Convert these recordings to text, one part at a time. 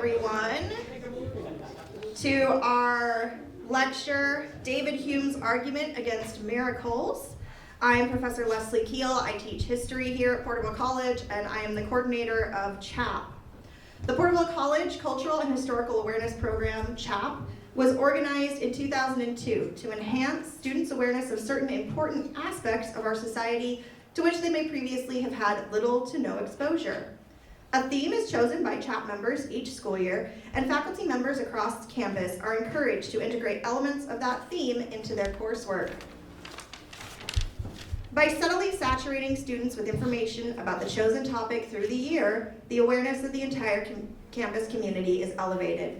everyone to our lecture, David Hume's Argument Against Miracles. I'm Professor Leslie Keel. I teach history here at Porterville College, and I am the coordinator of CHAP. The Porterville College Cultural and Historical Awareness Program, CHAP, was organized in 2002 to enhance students' awareness of certain important aspects of our society to which they may previously have had little to no exposure. A theme is chosen by CHAP members each school year, and faculty members across campus are encouraged to integrate elements of that theme into their coursework. By subtly saturating students with information about the chosen topic through the year, the awareness of the entire campus community is elevated.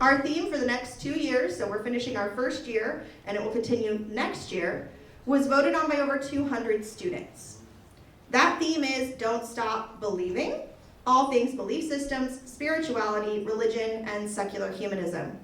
Our theme for the next 2 years, so we're finishing our first year, and it will continue next year, was voted on by over 200 students. That theme is Don't Stop Believing, all things belief systems, spirituality, religion, and secular humanism.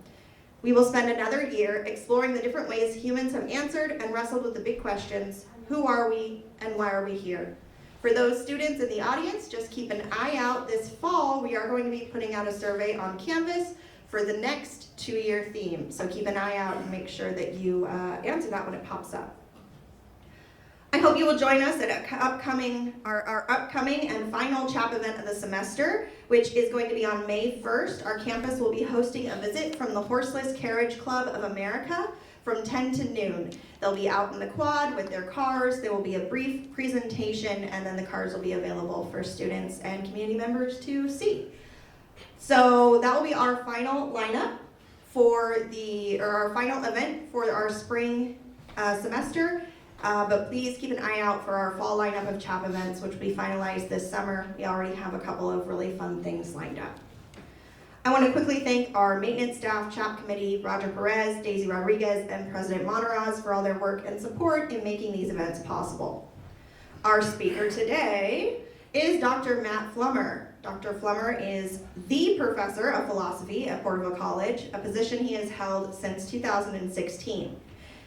We will spend another year exploring the different ways humans have answered and wrestled with the big questions: who are we and why are we here? For those students in the audience, just keep an eye out. This fall, we are going to be putting out a survey on Canvas for the next 2-year theme. So keep an eye out and make sure that you answer that when it pops up. I hope you will join us at our upcoming and final CHAP event of the semester, which is going to be on May 1st. Our campus will be hosting a visit from the Horseless Carriage Club of America from 10 to noon. They'll be out in the quad with their cars. There will be a brief presentation, and then the cars will be available for students and community members to see. So that will be our final lineup our final event for our spring semester. But please keep an eye out for our fall lineup of CHAP events, which will be finalized this summer. We already have a couple of really fun things lined up. I want to quickly thank our maintenance staff, CHAP committee, Roger Perez, Daisy Rodriguez, and President Monteraz for all their work and support in making these events possible. Our speaker today is Dr. Matt Flummer. Dr. Flummer is the professor of philosophy at Porterville College, a position he has held since 2016.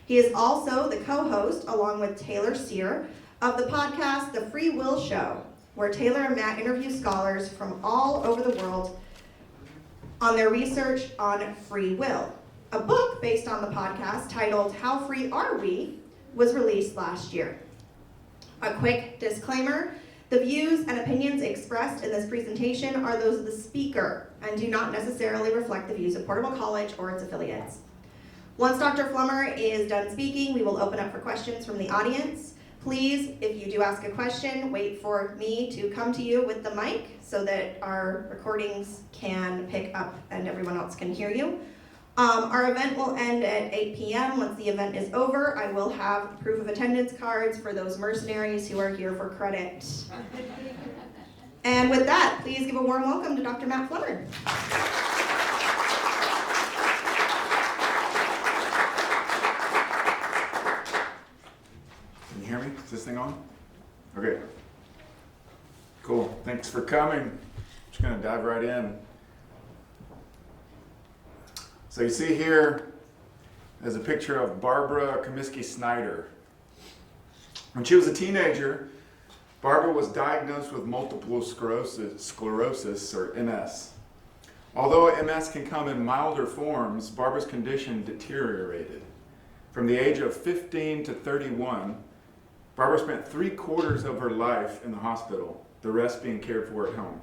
He is also the co-host, along with Taylor Sear, of the podcast The Free Will Show, where Taylor and Matt interview scholars from all over the world on their research on free will. A book based on the podcast titled How Free Are We was released last year. A quick disclaimer: the views and opinions expressed in this presentation are those of the speaker and do not necessarily reflect the views of Porterville College or its affiliates. Once Dr. Flummer is done speaking, we will open up for questions from the audience. Please, if you do ask a question, wait for me to come to you with the mic so that our recordings can pick up and everyone else can hear you. Our event will end at 8 p.m. Once the event is over, I will have proof of attendance cards for those mercenaries who are here for credit. And with that, please give a warm welcome to Dr. Matt Flummer. Can you hear me? Is this thing on? Okay. Cool. Thanks for coming. Just going to dive right in. So you see here is a picture of Barbara Comiskey Snyder. When she was a teenager, Barbara was diagnosed with multiple sclerosis, or MS. Although MS can come in milder forms, Barbara's condition deteriorated. From the age of 15 to 31, Barbara spent 3/4 of her life in the hospital, the rest being cared for at home.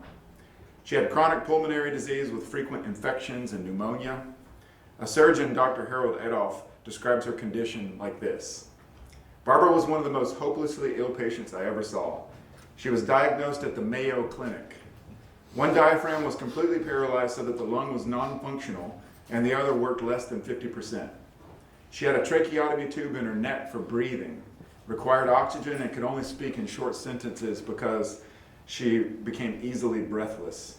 She had chronic pulmonary disease with frequent infections and pneumonia. A surgeon, Dr. Harold Adolph, describes her condition like this: Barbara was one of the most hopelessly ill patients I ever saw. She was diagnosed at the Mayo Clinic. One diaphragm was completely paralyzed so that the lung was non-functional, and the other worked less than 50%. She had a tracheotomy tube in her neck for breathing, required oxygen, and could only speak in short sentences because she became easily breathless.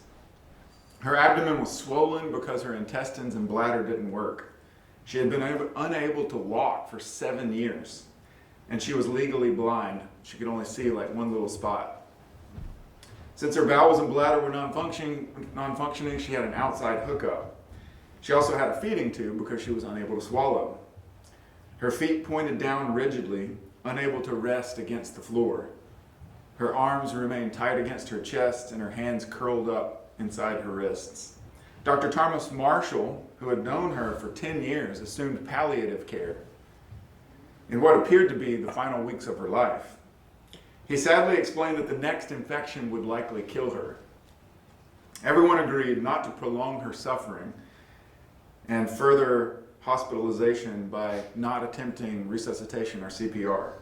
Her abdomen was swollen because her intestines and bladder didn't work. She had been unable to walk for 7 years, and she was legally blind. She could only see like one little spot. Since her bowels and bladder were non-functioning, she had an outside hookup. She also had a feeding tube because she was unable to swallow. Her feet pointed down rigidly, unable to rest against the floor. Her arms remained tight against her chest and her hands curled up inside her wrists. Dr. Thomas Marshall, who had known her for 10 years, assumed palliative care in what appeared to be the final weeks of her life. He sadly explained that the next infection would likely kill her. Everyone agreed not to prolong her suffering and further hospitalization by not attempting resuscitation or CPR.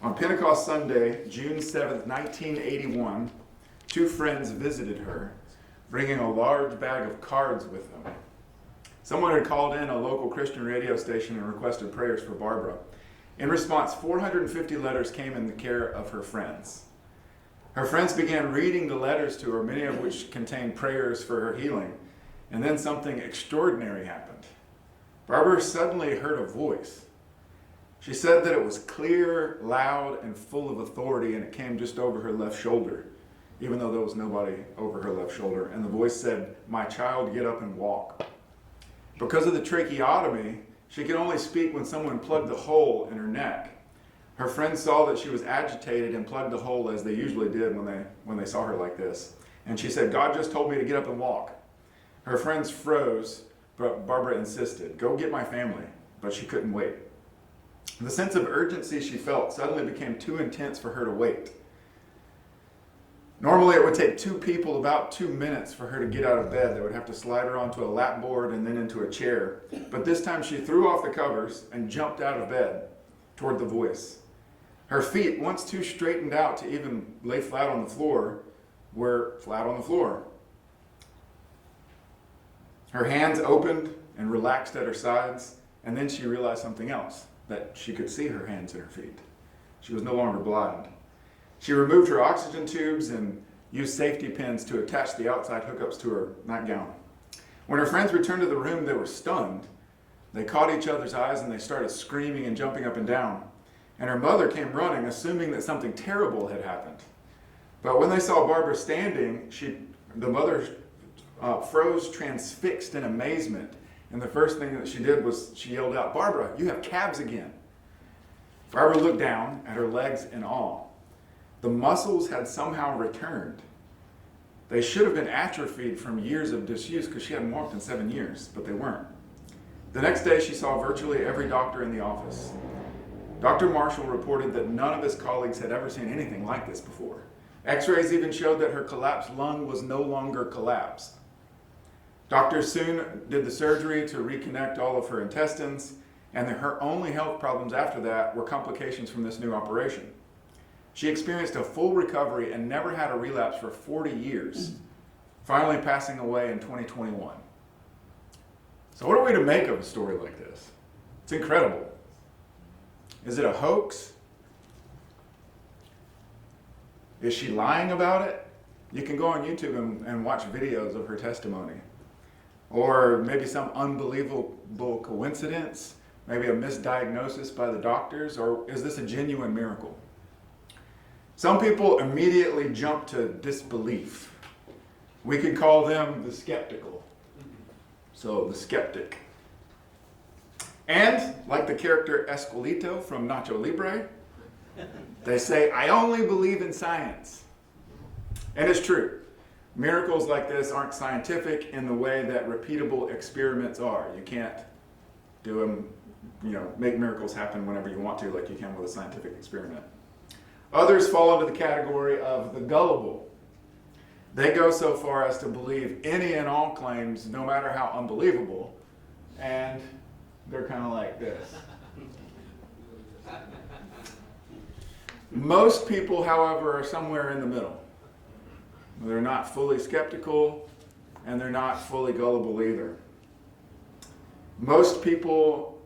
On Pentecost Sunday, June 7th, 1981, two friends visited her, bringing a large bag of cards with them. Someone had called in a local Christian radio station and requested prayers for Barbara. In response, 450 letters came in the care of her friends. Her friends began reading the letters to her, many of which contained prayers for her healing. And then something extraordinary happened. Barbara suddenly heard a voice. She said that it was clear, loud, and full of authority, and it came just over her left shoulder, even though there was nobody over her left shoulder. And the voice said, "My child, get up and walk." Because of the tracheotomy, she could only speak when someone plugged the hole in her neck. Her friends saw that she was agitated and plugged the hole as they usually did when they saw her like this. And she said, "God just told me to get up and walk." Her friends froze, but Barbara insisted, "Go get my family." But she couldn't wait. The sense of urgency she felt suddenly became too intense for her to wait. Normally it would take two people about 2 minutes for her to get out of bed. They would have to slide her onto a lap board and then into a chair. But this time she threw off the covers and jumped out of bed toward the voice. Her feet, once too straightened out to even lay flat on the floor, were flat on the floor. Her hands opened and relaxed at her sides, and then she realized something else, that she could see her hands and her feet. She was no longer blind. She removed her oxygen tubes and used safety pins to attach the outside hookups to her nightgown. When her friends returned to the room, they were stunned. They caught each other's eyes and they started screaming and jumping up and down. And her mother came running, assuming that something terrible had happened. But when they saw Barbara standing, the mother froze transfixed in amazement. And the first thing that she did was she yelled out, "Barbara, you have calves again." Barbara looked down at her legs in awe. The muscles had somehow returned. They should have been atrophied from years of disuse because she hadn't walked in 7 years, but they weren't. The next day she saw virtually every doctor in the office. Dr. Marshall reported that none of his colleagues had ever seen anything like this before. X-rays even showed that her collapsed lung was no longer collapsed. Doctors soon did the surgery to reconnect all of her intestines, and her only health problems after that were complications from this new operation. She experienced a full recovery and never had a relapse for 40 years, finally passing away in 2021. So what are we to make of a story like this? It's incredible. Is it a hoax? Is she lying about it? You can go on YouTube and watch videos of her testimony. Or maybe some unbelievable coincidence, maybe a misdiagnosis by the doctors, or is this a genuine miracle? Some people immediately jump to disbelief. We could call them the skeptical. So, the skeptic. And, like the character Esquelito from Nacho Libre, they say, "I only believe in science." And it's true. Miracles like this aren't scientific in the way that repeatable experiments are. You can't do them, make miracles happen whenever you want to, like you can with a scientific experiment. Others fall into the category of the gullible. They go so far as to believe any and all claims, no matter how unbelievable, and they're kind of like this. Most people, however, are somewhere in the middle. They're not fully skeptical, and they're not fully gullible either. Most people,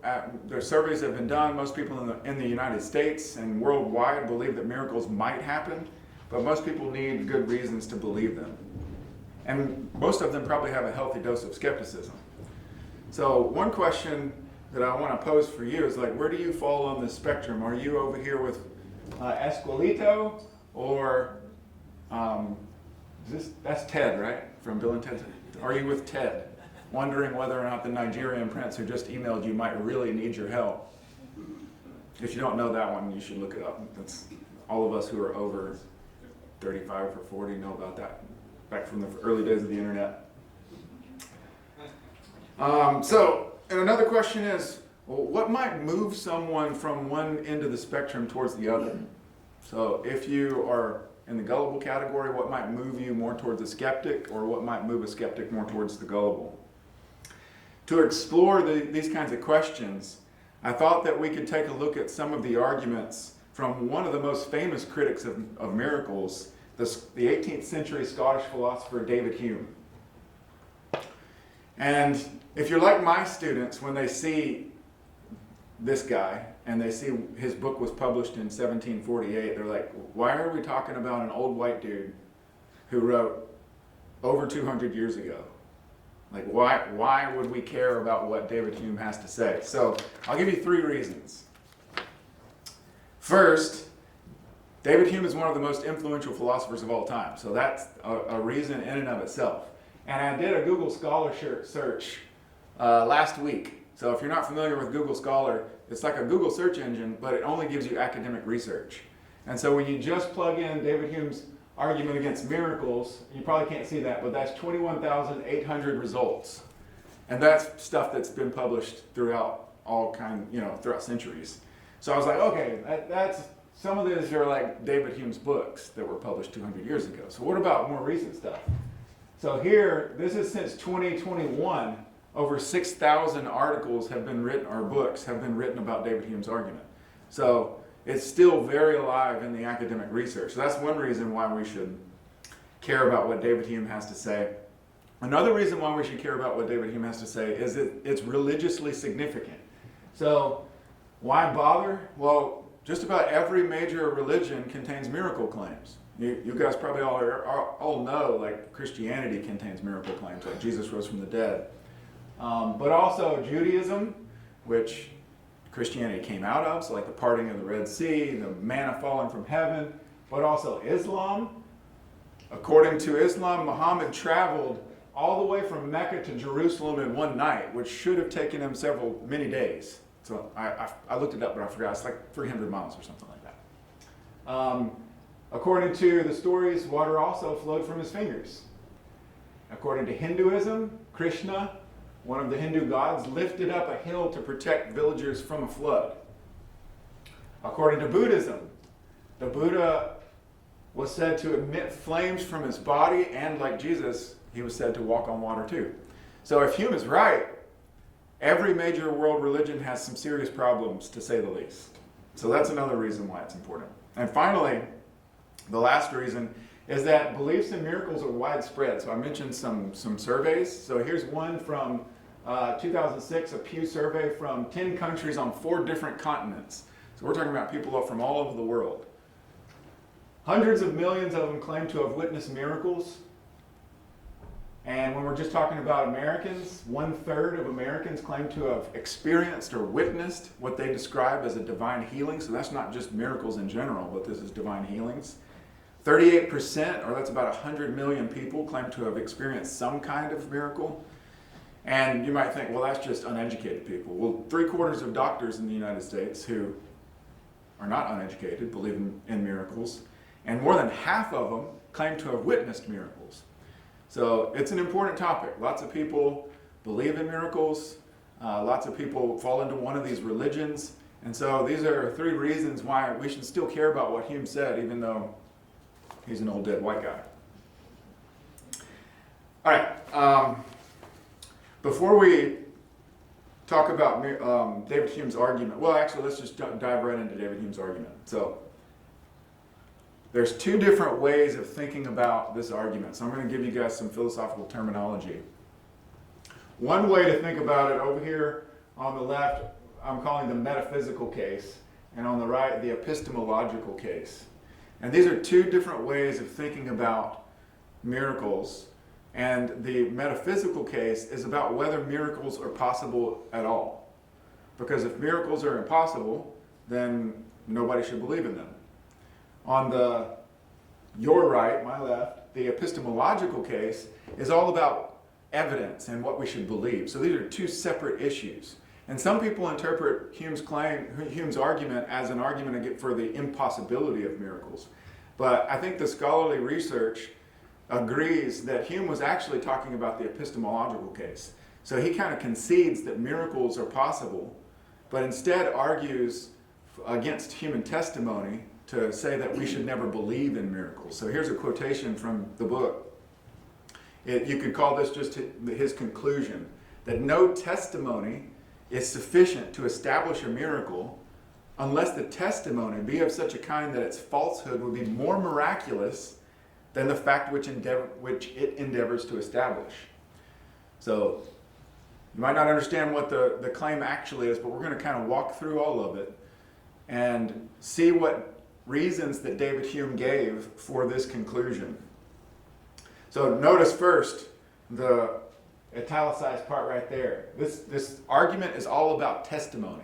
their surveys have been done, most people in the United States and worldwide believe that miracles might happen, but most people need good reasons to believe them. And most of them probably have a healthy dose of skepticism. So one question that I want to pose for you is where do you fall on the spectrum? Are you over here with Esquelito, or that's Ted, right? From Bill and Ted. Are you with Ted, wondering whether or not the Nigerian prince who just emailed you might really need your help? If you don't know that one, you should look it up. That's all of us who are over 35 or 40 know about that, back from the early days of the internet. And another question is, well, what might move someone from one end of the spectrum towards the other? So if you are in the gullible category, what might move you more towards a skeptic, or what might move a skeptic more towards the gullible? To explore these kinds of questions, I thought that we could take a look at some of the arguments from one of the most famous critics of miracles, the 18th century Scottish philosopher David Hume. And if you're like my students, when they see this guy and they see his book was published in 1748, they're like, why are we talking about an old white dude who wrote over 200 years ago? Like, why would we care about what David Hume has to say? So I'll give you 3 reasons. First, David Hume is one of the most influential philosophers of all time. So that's a reason in and of itself. And I did a Google Scholar search last week. So if you're not familiar with Google Scholar, it's like a Google search engine, but it only gives you academic research. And so when you just plug in David Hume's argument against miracles, you probably can't see that, but that's 21,800 results. And that's stuff that's been published throughout throughout centuries. So I was like, okay, that's some of these are like David Hume's books that were published 200 years ago. So what about more recent stuff? So here, this is since 2021, over 6,000 articles have been written, or books have been written about David Hume's argument. So it's still very alive in the academic research. So that's one reason why we should care about what David Hume has to say. Another reason why we should care about what David Hume has to say is that it's religiously significant. So why bother? Well, just about every major religion contains miracle claims. You guys probably all know, like, Christianity contains miracle claims, like Jesus rose from the dead. But also Judaism, which Christianity came out of, so like the parting of the Red Sea, the manna falling from heaven, but also Islam. According to Islam, Muhammad traveled all the way from Mecca to Jerusalem in one night, which should have taken him many days. So I looked it up, but I forgot. It's like 300 miles or something like that. According to the stories, water also flowed from his fingers. According to Hinduism, Krishna, one of the Hindu gods, lifted up a hill to protect villagers from a flood. According to Buddhism, the Buddha was said to emit flames from his body, and like Jesus, he was said to walk on water too. So if Hume is right, every major world religion has some serious problems, to say the least. So that's another reason why it's important. And finally, the last reason is that beliefs in miracles are widespread. So I mentioned some surveys. So here's one from 2006, a Pew survey from 10 countries on 4 different continents. So we're talking about people from all over the world. Hundreds of millions of them claim to have witnessed miracles. And when we're just talking about Americans, 1/3 of Americans claim to have experienced or witnessed what they describe as a divine healing. So that's not just miracles in general, but this is divine healings. 38%, or that's about 100 million people, claim to have experienced some kind of miracle. And you might think, well, that's just uneducated people. Well, 3/4 of doctors in the United States who are not uneducated believe in miracles. And more than half of them claim to have witnessed miracles. So it's an important topic. Lots of people believe in miracles. Lots of people fall into one of these religions. And so these are 3 reasons why we should still care about what Hume said, even though he's an old dead white guy. All right. Before we talk about David Hume's argument, well, actually, let's just dive right into David Hume's argument. So there's 2 different ways of thinking about this argument. So I'm going to give you guys some philosophical terminology. One way to think about it, over here on the left, I'm calling the metaphysical case, and on the right, the epistemological case. And these are 2 different ways of thinking about miracles. And the metaphysical case is about whether miracles are possible at all. Because if miracles are impossible, then nobody should believe in them. On your right, my left, the epistemological case is all about evidence and what we should believe. So these are 2 separate issues. And some people interpret Hume's argument as an argument for the impossibility of miracles. But I think the scholarly research agrees that Hume was actually talking about the epistemological case. So he kind of concedes that miracles are possible, but instead argues against human testimony to say that we should never believe in miracles. So here's a quotation from the book. You could call this just his conclusion, that no testimony is sufficient to establish a miracle unless the testimony be of such a kind that its falsehood would be more miraculous than the fact which it endeavors to establish. So you might not understand what the claim actually is, but we're going to kind of walk through all of it and see what reasons that David Hume gave for this conclusion. So notice first the italicized part right there. This argument is all about testimony.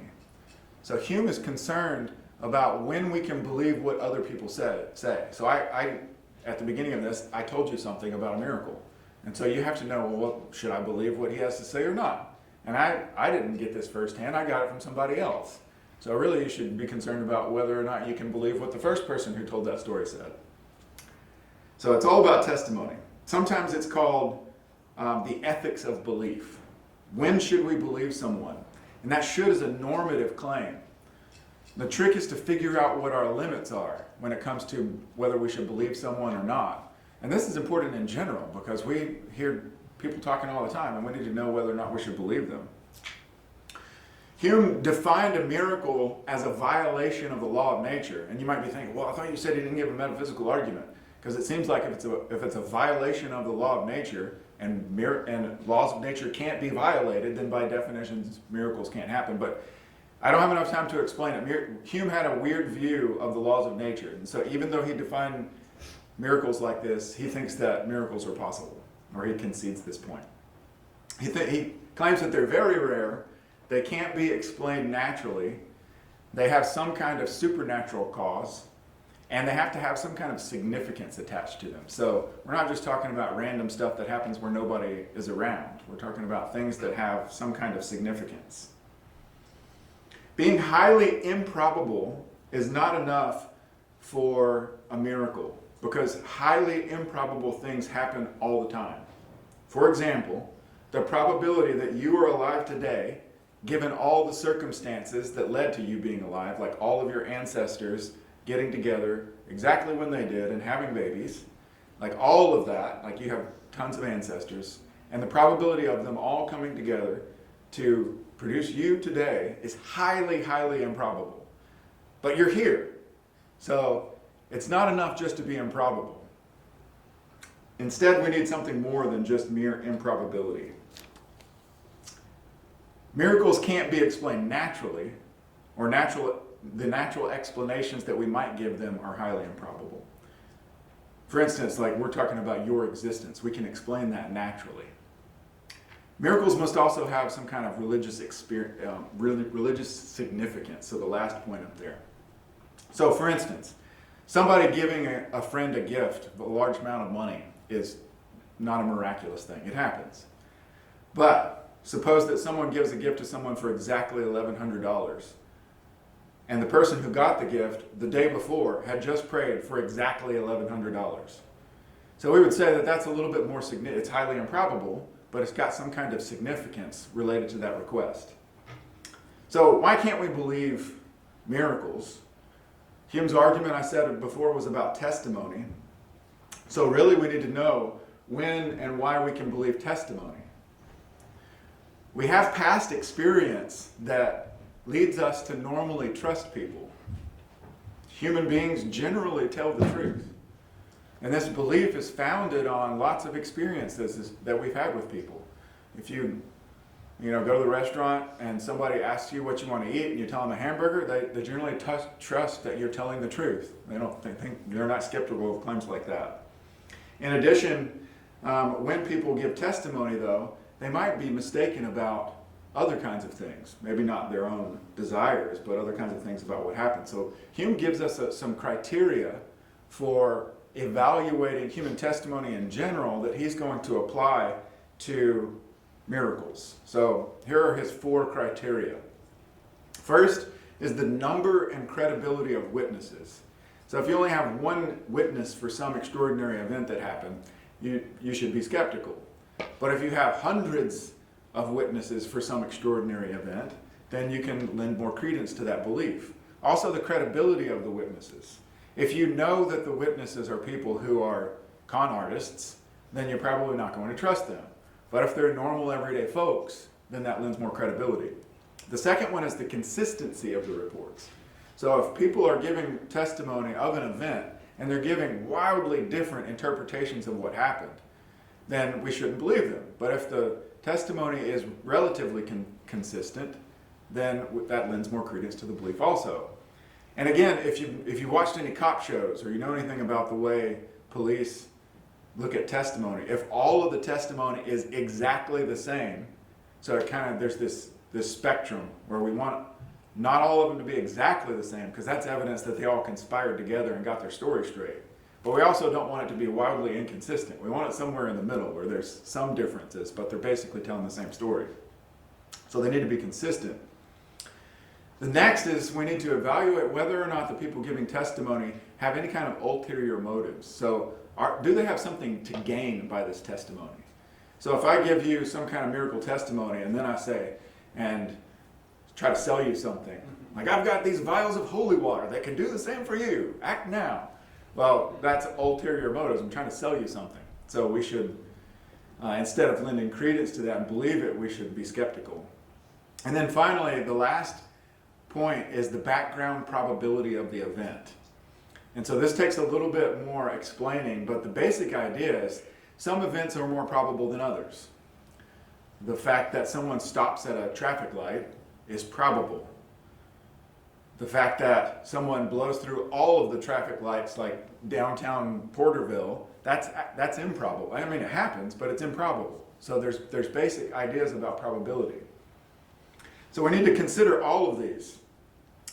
So Hume is concerned about when we can believe what other people say. So I at the beginning of this, I told you something about a miracle. And so you have to know, well, should I believe what he has to say or not? And I didn't get this firsthand. I got it from somebody else. So really you should be concerned about whether or not you can believe what the first person who told that story said. So it's all about testimony. Sometimes it's called the ethics of belief. When should we believe someone? And that should is a normative claim. The trick is to figure out what our limits are when it comes to whether we should believe someone or not. And this is important in general because we hear people talking all the time and we need to know whether or not we should believe them. Hume defined a miracle as a violation of the law of nature. And you might be thinking, well, I thought you said he didn't give a metaphysical argument. Because it seems like if it's a violation of the law of nature and laws of nature can't be violated, then by definition miracles can't happen. But I don't have enough time to explain it. Hume had a weird view of the laws of nature. And so even though he defined miracles like this, he thinks that miracles are possible, or he concedes this point. He claims that they're very rare, they can't be explained naturally, they have some kind of supernatural cause, and they have to have some kind of significance attached to them. So we're not just talking about random stuff that happens where nobody is around. We're talking about things that have some kind of significance. Being highly improbable is not enough for a miracle, because highly improbable things happen all the time. For example, the probability that you are alive today, given all the circumstances that led to you being alive, like all of your ancestors getting together exactly when they did and having babies, like all of that, like you have tons of ancestors, and the probability of them all coming together to produce you today is highly, highly improbable. But you're here. So it's not enough just to be improbable. Instead, we need something more than just mere improbability. Miracles can't be explained naturally, or the natural explanations that we might give them are highly improbable. For instance, like we're talking about your existence, we can explain that naturally. Miracles must also have some kind of religious significance, so the last point up there. So for instance, somebody giving a friend a gift, a large amount of money, is not a miraculous thing. It happens. But suppose that someone gives a gift to someone for exactly $1,100, and the person who got the gift the day before had just prayed for exactly $1,100. So we would say that that's a little bit more significant. It's highly improbable, but it's got some kind of significance related to that request. So why can't we believe miracles? Hume's argument, I said before, was about testimony. So really we need to know when and why we can believe testimony. We have past experience that leads us to normally trust people. Human beings generally tell the truth. And this belief is founded on lots of experiences that we've had with people. If you go to the restaurant and somebody asks you what you want to eat and you tell them a hamburger, they generally trust that you're telling the truth. They're not skeptical of claims like that. In addition, when people give testimony though, they might be mistaken about other kinds of things. Maybe not their own desires, but other kinds of things about what happened. So Hume gives us some criteria for evaluating human testimony in general that he's going to apply to miracles. So here are his 4 criteria. First is the number and credibility of witnesses. So if you only have one witness for some extraordinary event that happened, you should be skeptical. But if you have hundreds of witnesses for some extraordinary event, then you can lend more credence to that belief. Also, the credibility of the witnesses. If you know that the witnesses are people who are con artists, then you're probably not going to trust them. But if they're normal, everyday folks, then that lends more credibility. The second one is the consistency of the reports. So if people are giving testimony of an event and they're giving wildly different interpretations of what happened, then we shouldn't believe them. But if the testimony is relatively consistent, then that lends more credence to the belief also. And again, if you watched any cop shows or you know anything about the way police look at testimony, if all of the testimony is exactly the same, so it kind of, there's this spectrum where we want not all of them to be exactly the same, because that's evidence that they all conspired together and got their story straight. But we also don't want it to be wildly inconsistent. We want it somewhere in the middle where there's some differences, but they're basically telling the same story. So they need to be consistent. The next is we need to evaluate whether or not the people giving testimony have any kind of ulterior motives. So do they have something to gain by this testimony? So if I give you some kind of miracle testimony and then I say, and try to sell you something, like I've got these vials of holy water that can do the same for you, act now. Well, that's ulterior motives. I'm trying to sell you something. So we should, instead of lending credence to that and believe it, we should be skeptical. And then finally, the last point is the background probability of the event. And so this takes a little bit more explaining, but the basic idea is some events are more probable than others. The fact that someone stops at a traffic light is probable. The fact that someone blows through all of the traffic lights like downtown Porterville, that's improbable. I mean, it happens, but it's improbable. So there's basic ideas about probability. So we need to consider all of these.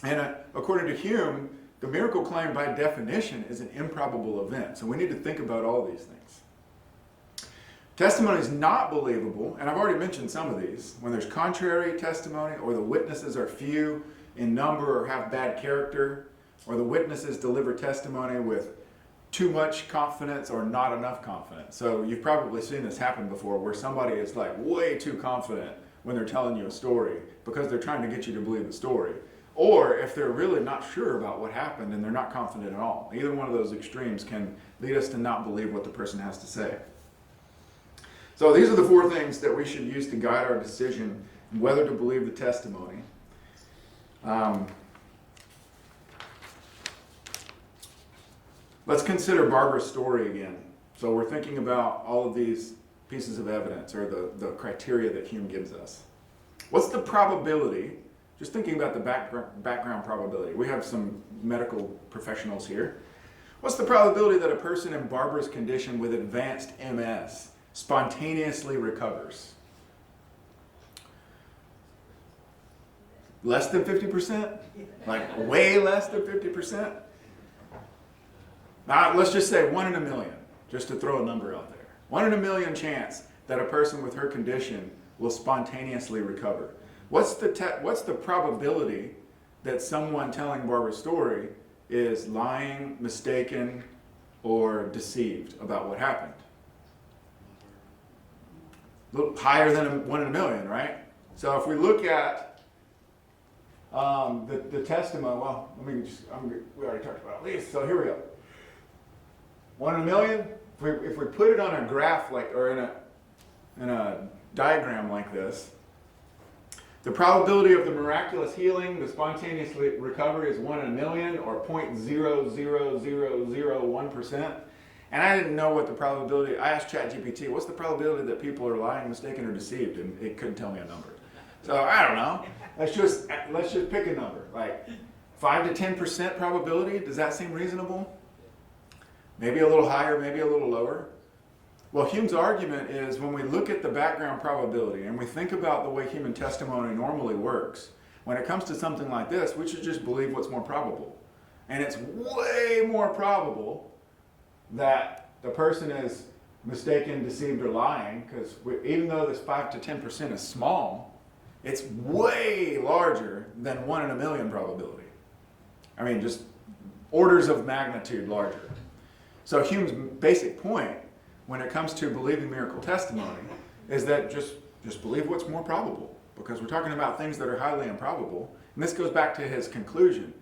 And according to Hume, the miracle claim by definition is an improbable event. So we need to think about all these things. Testimony is not believable, and I've already mentioned some of these, when there's contrary testimony, or the witnesses are few in number or have bad character, or the witnesses deliver testimony with too much confidence or not enough confidence. So you've probably seen this happen before, where somebody is like way too confident when they're telling you a story because they're trying to get you to believe the story. Or if they're really not sure about what happened and they're not confident at all. Either one of those extremes can lead us to not believe what the person has to say. So these are the four things that we should use to guide our decision whether to believe the testimony. Let's consider Barbara's story again. So we're thinking about all of these pieces of evidence, or the criteria that Hume gives us. What's the probability, just thinking about the background probability, we have some medical professionals here. What's the probability that a person in Barbara's condition with advanced MS spontaneously recovers? Less than 50%? Like way less than 50%? Now, let's just say 1 in a million, just to throw a number out there. 1 in a million chance that a person with her condition will spontaneously recover. What's the probability that someone telling Barbara's story is lying, mistaken, or deceived about what happened? A little higher than 1 in a million, right? So if we look at the testimony, well, we already talked about it. So here we go. 1 in a million. If we put it on a graph or in a diagram like this, the probability of the miraculous healing, the spontaneous recovery, is 1 in a million, or 0.00001%. And I didn't know what the probability. I asked ChatGPT, what's the probability that people are lying, mistaken, or deceived, and it couldn't tell me a number. So I don't know. Let's just pick a number, like 5 to 10% probability. Does that seem reasonable? Maybe a little higher, maybe a little lower. Well, Hume's argument is when we look at the background probability and we think about the way human testimony normally works, when it comes to something like this, we should just believe what's more probable. And it's way more probable that the person is mistaken, deceived, or lying, because even though this 5 to 10% is small, it's way larger than 1 in a million probability. I mean, just orders of magnitude larger. So Hume's basic point when it comes to believing miracle testimony is that just Just believe what's more probable, because we're talking about things that are highly improbable. And this goes back to his conclusion.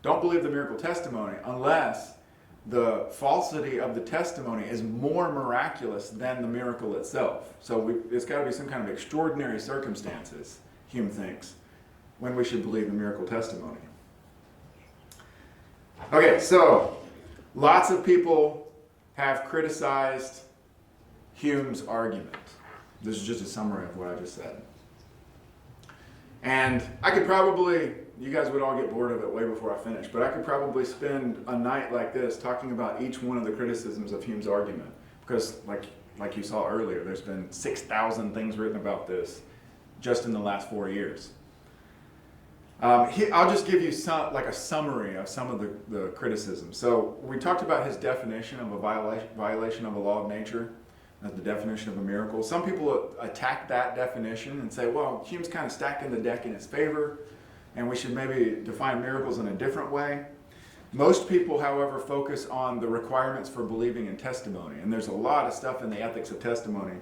Don't believe the miracle testimony unless the falsity of the testimony is more miraculous than the miracle itself. So it's got to be some kind of extraordinary circumstances, Hume thinks, when we should believe the miracle testimony. Okay, so lots of people have criticized Hume's argument. This is just a summary of what I just said. And I could probably, you guys would all get bored of it way before I finish, but I could probably spend a night like this talking about each one of the criticisms of Hume's argument. Because like you saw earlier, there's been 6,000 things written about this just in the last 4 years. I'll just give you a summary of some of the criticisms. So we talked about his definition of a violation of a law of nature, as the definition of a miracle. Some people attack that definition and say, well, Hume's kind of stacking the deck in his favor, and we should maybe define miracles in a different way. Most people, however, focus on the requirements for believing in testimony. And there's a lot of stuff in the ethics of testimony,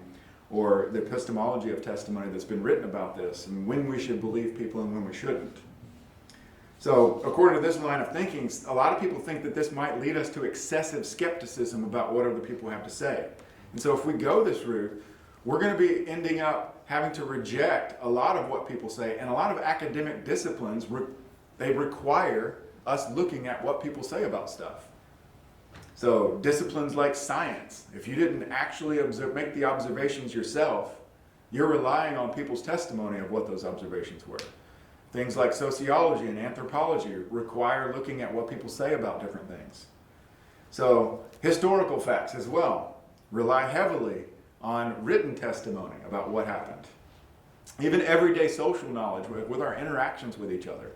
or the epistemology of testimony, that's been written about this, and when we should believe people and when we shouldn't. So according to this line of thinking, a lot of people think that this might lead us to excessive skepticism about what other people have to say. And so if we go this route, we're going to be ending up having to reject a lot of what people say, and a lot of academic disciplines, they require us looking at what people say about stuff. So disciplines like science, if you didn't actually make the observations yourself, you're relying on people's testimony of what those observations were. Things like sociology and anthropology require looking at what people say about different things. So historical facts as well rely heavily on written testimony about what happened. Even everyday social knowledge with our interactions with each other.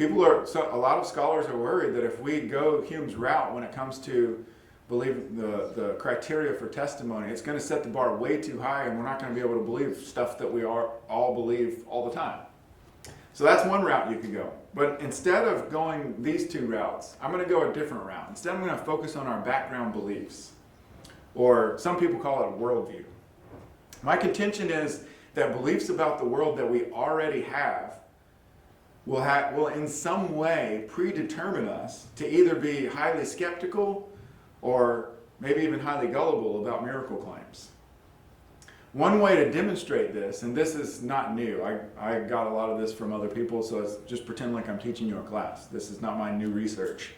A lot of scholars are worried that if we go Hume's route when it comes to believe the criteria for testimony, it's going to set the bar way too high, and we're not going to be able to believe stuff that we all believe all the time. So that's one route you could go. But instead of going these two routes, I'm going to go a different route. Instead, I'm going to focus on our background beliefs, or some people call it a worldview. My contention is that beliefs about the world that we already have will in some way predetermine us to either be highly skeptical or maybe even highly gullible about miracle claims. One way to demonstrate this, and this is not new, I got a lot of this from other people, so it's just pretend like I'm teaching you a class. This is not my new research.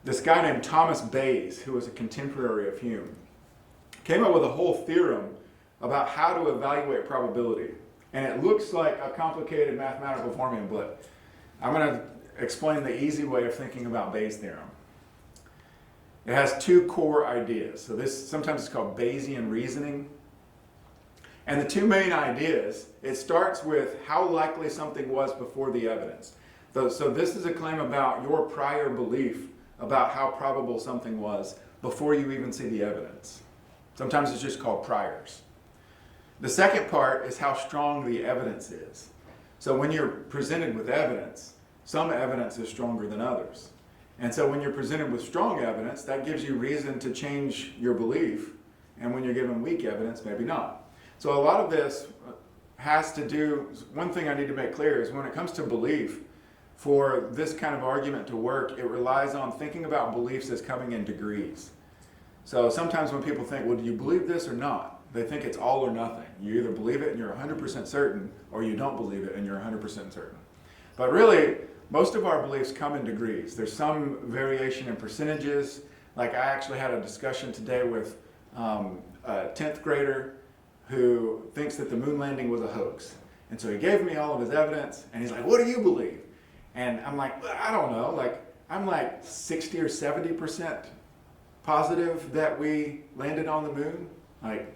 This guy named Thomas Bayes, who was a contemporary of Hume, came up with a whole theorem about how to evaluate probability. And it looks like a complicated mathematical formula, but I'm going to explain the easy way of thinking about Bayes' theorem. It has two core ideas. So this sometimes is called Bayesian reasoning. And the two main ideas, it starts with how likely something was before the evidence. So this is a claim about your prior belief about how probable something was before you even see the evidence. Sometimes it's just called priors. The second part is how strong the evidence is. So when you're presented with evidence, some evidence is stronger than others. And so when you're presented with strong evidence, that gives you reason to change your belief. And when you're given weak evidence, maybe not. So a lot of this has to do, one thing I need to make clear is when it comes to belief, for this kind of argument to work, it relies on thinking about beliefs as coming in degrees. So sometimes when people think, well, do you believe this or not? They think it's all or nothing. You either believe it and you're 100% certain, or you don't believe it and you're 100% certain. But really, most of our beliefs come in degrees. There's some variation in percentages. Like I actually had a discussion today with a 10th grader who thinks that the moon landing was a hoax. And so he gave me all of his evidence, and he's like, what do you believe? And I'm like, well, I don't know. I'm like 60 or 70% positive that we landed on the moon. Like,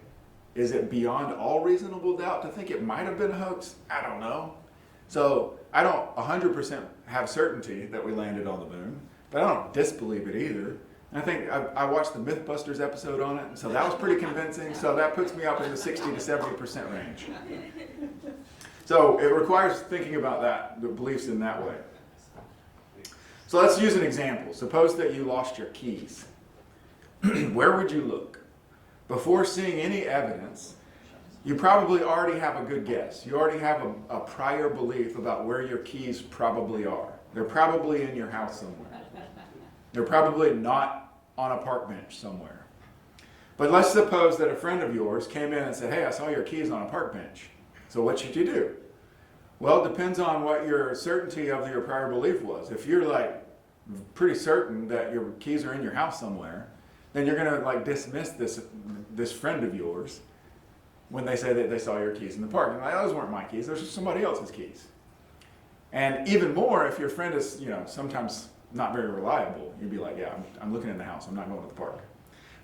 is it beyond all reasonable doubt to think it might have been a hoax? I don't know. So I don't 100% have certainty that we landed on the moon, but I don't disbelieve it either. And I think I watched the Mythbusters episode on it, and so that was pretty convincing. So that puts me up in the 60 to 70% range. So it requires thinking about that, the beliefs in that way. So let's use an example. Suppose that you lost your keys. Where would you look? Before seeing any evidence, you probably already have a good guess. You already have a prior belief about where your keys probably are. They're probably in your house somewhere. They're probably not on a park bench somewhere. But let's suppose that a friend of yours came in and said, hey, I saw your keys on a park bench. So what should you do? Well, it depends on what your certainty of your prior belief was. If you're like pretty certain that your keys are in your house somewhere, then you're going to like dismiss this friend of yours when they say that they saw your keys in the park. And like, those weren't my keys, those are somebody else's keys. And even more, if your friend is, sometimes not very reliable, you'd be like, yeah, I'm looking in the house, I'm not going to the park.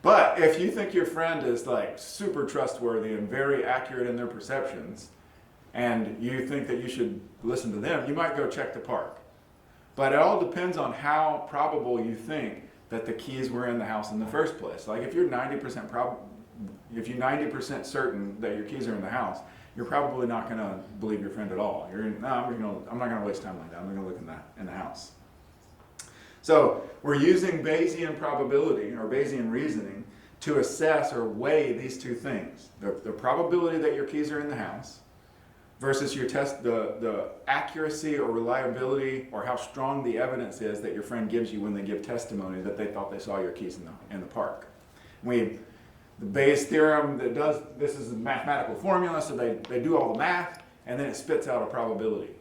But if you think your friend is like super trustworthy and very accurate in their perceptions, and you think that you should listen to them, you might go check the park. But it all depends on how probable you think that the keys were in the house in the first place. Like if you're 90% certain that your keys are in the house, you're probably not going to believe your friend at all. I'm not going to waste time like that. I'm going to look in the house. So we're using Bayesian probability or Bayesian reasoning to assess or weigh these two things: the probability that your keys are in the house versus the accuracy or reliability or how strong the evidence is that your friend gives you when they give testimony that they thought they saw your keys in the park. The Bayes theorem this is a mathematical formula, so they do all the math and then it spits out a probability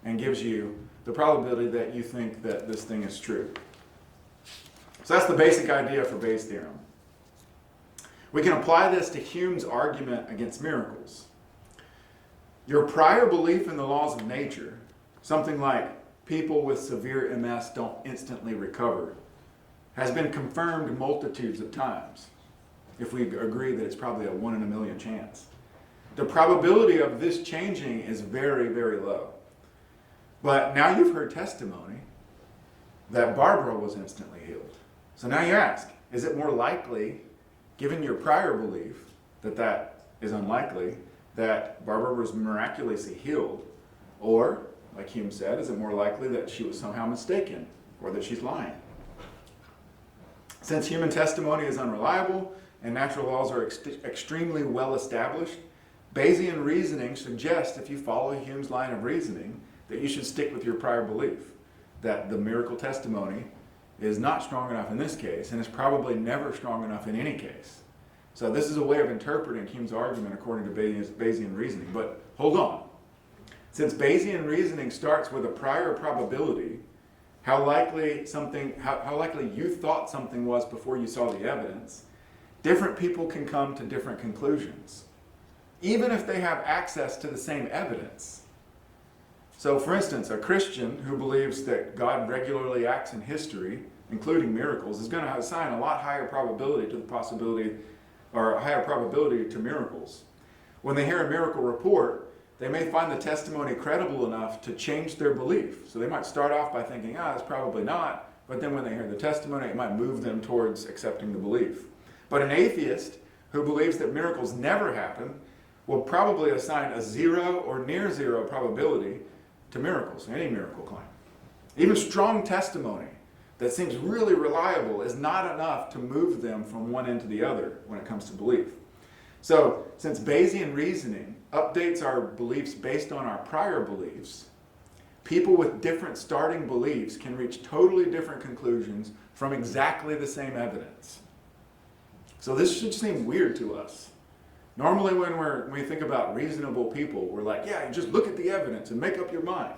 and gives you the probability that you think that this thing is true. So that's the basic idea for Bayes theorem. We can apply this to Hume's argument against miracles. Your prior belief in the laws of nature, something like people with severe MS don't instantly recover, has been confirmed multitudes of times, if we agree that it's probably a 1 in a million chance. The probability of this changing is very, very low. But now you've heard testimony that Barbara was instantly healed. So now you ask, is it more likely, given your prior belief that is unlikely, that Barbara was miraculously healed? Or, like Hume said, is it more likely that she was somehow mistaken or that she's lying? Since human testimony is unreliable and natural laws are extremely well established, Bayesian reasoning suggests, if you follow Hume's line of reasoning, that you should stick with your prior belief, that the miracle testimony is not strong enough in this case and is probably never strong enough in any case. So this is a way of interpreting Hume's argument according to Bayesian reasoning. But hold on. Since Bayesian reasoning starts with a prior probability, how likely you thought something was before you saw the evidence, different people can come to different conclusions, even if they have access to the same evidence. So for instance, a Christian who believes that God regularly acts in history, including miracles, is going to assign a lot higher probability to the possibility, or a higher probability to miracles. When they hear a miracle report, they may find the testimony credible enough to change their belief. So they might start off by thinking, it's probably not, but then when they hear the testimony, it might move them towards accepting the belief. But an atheist who believes that miracles never happen will probably assign a 0 or near 0 probability to miracles, any miracle claim. Even strong testimony that seems really reliable is not enough to move them from one end to the other when it comes to belief. So, since Bayesian reasoning updates our beliefs based on our prior beliefs, people with different starting beliefs can reach totally different conclusions from exactly the same evidence. So this should seem weird to us. Normally when we think about reasonable people, we're like, yeah, you just look at the evidence and make up your mind.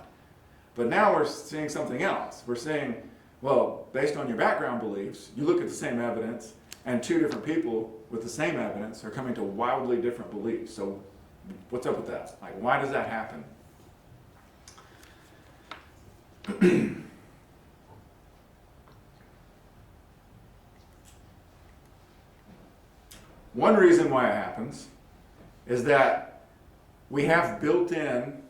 But now we're seeing something else. We're saying, well, based on your background beliefs, you look at the same evidence, and two different people with the same evidence are coming to wildly different beliefs. So what's up with that? Like, why does that happen? One reason why it happens is that we have built in,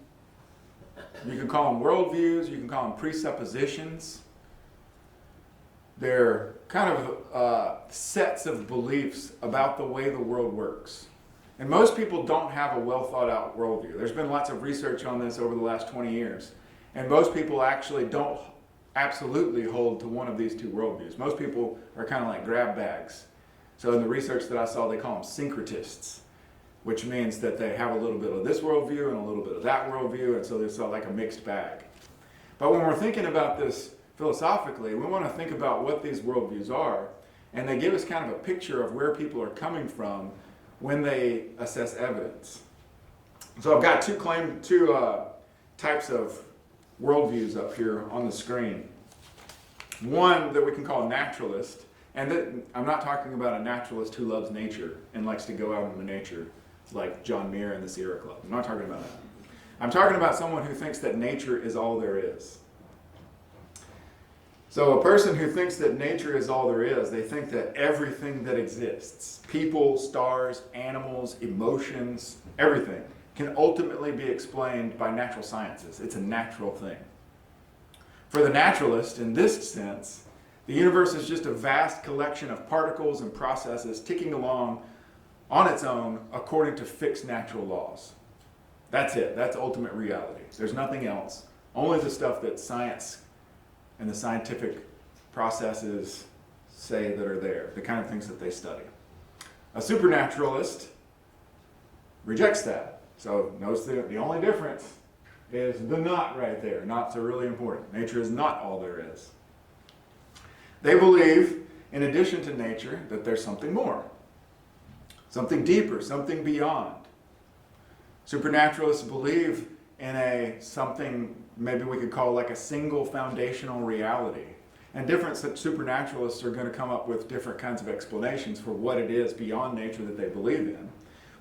you can call them worldviews, you can call them presuppositions. They're kind of sets of beliefs about the way the world works. And most people don't have a well thought out worldview. There's been lots of research on this over the last 20 years. And most people actually don't absolutely hold to one of these two worldviews. Most people are kind of like grab bags. So in the research that I saw, they call them syncretists. which means that they have a little bit of this worldview and a little bit of that worldview, and so there's sort of like a mixed bag. But when we're thinking about this philosophically, we want to think about what these worldviews are, and they give us kind of a picture of where people are coming from when they assess evidence. So I've got two types of worldviews up here on the screen. One that we can call naturalist, and I'm not talking about a naturalist who loves nature and likes to go out into nature like John Muir and the Sierra Club. I'm not talking about that. I'm talking about someone who thinks that nature is all there is. So a person who thinks that nature is all there is, they think that everything that exists, people, stars, animals, emotions, everything, can ultimately be explained by natural sciences. It's a natural thing. For the naturalist, in this sense, the universe is just a vast collection of particles and processes ticking along on its own according to fixed natural laws. That's it. That's ultimate reality. There's nothing else. Only the stuff that science and the scientific processes say that are there, the kind of things that they study. A supernaturalist rejects that. So notice the only difference is the not right there. Nots are really important. Nature is not all there is. They believe, in addition to nature, that there's something more, something deeper, something beyond. Supernaturalists believe in something maybe we could call like a single foundational reality. And different supernaturalists are going to come up with different kinds of explanations for what it is beyond nature that they believe in.